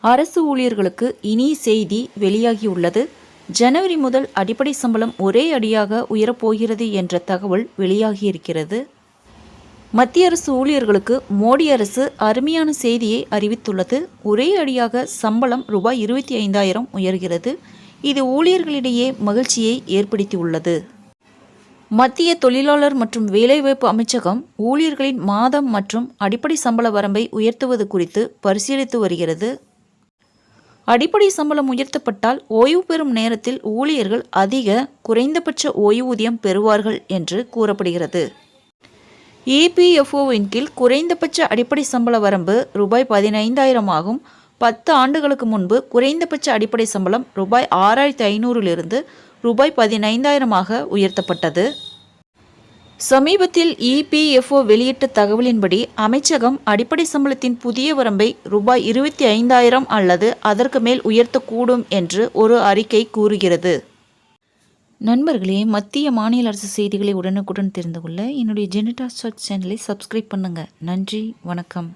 அரசு ஊழியர்களுக்கு இனிய செய்தி வெளியாகியுள்ளது. ஜனவரி முதல் அடிப்படை சம்பளம் ஒரே அடியாக உயரப்போகிறது என்ற தகவல் வெளியாகியிருக்கிறது. மத்திய அரசு ஊழியர்களுக்கு மோடி அரசு அருமையான செய்தியை அறிவித்துள்ளது. ஒரே அடியாக சம்பளம் ரூபாய் 25,000 உயர்கிறது. இது ஊழியர்களிடையே மகிழ்ச்சியை ஏற்படுத்தியுள்ளது. மத்திய தொழிலாளர் மற்றும் வேலைவாய்ப்பு அமைச்சகம் ஊழியர்களின் மாதம் மற்றும் அடிப்படை சம்பள வரம்பை உயர்த்துவது குறித்து பரிசீலித்து வருகிறது. அடிப்படை சம்பளம் உயர்த்தப்பட்டால் ஓய்வு பெறும் நேரத்தில் ஊழியர்கள் அதிக குறைந்தபட்ச ஓய்வூதியம் பெறுவார்கள் என்று கூறப்படுகிறது. EPFOவின் கீழ் குறைந்தபட்ச அடிப்படை சம்பள வரம்பு ரூபாய் 15,000 ஆகும். 10 ஆண்டுகளுக்கு முன்பு குறைந்தபட்ச அடிப்படை சம்பளம் ரூபாய் 6,500 ரூபாய் 15,000 உயர்த்தப்பட்டது. சமீபத்தில் EPFO வெளியிட்ட தகவலின்படி அமைச்சகம் அடிப்படை சம்பளத்தின் புதிய வரம்பை ரூபாய் 25,000 அல்லது அதற்கு மேல் உயர்த்தக்கூடும் என்று ஒரு அறிக்கை கூறுகிறது. நண்பர்களே, மத்திய மாநில அரசு செய்திகளை உடனுக்குடன் தெரிந்து கொள்ள என்னுடைய ஜெனிடா சர்ச் சேனலை சப்ஸ்கிரைப் பண்ணுங்க. நன்றி, வணக்கம்.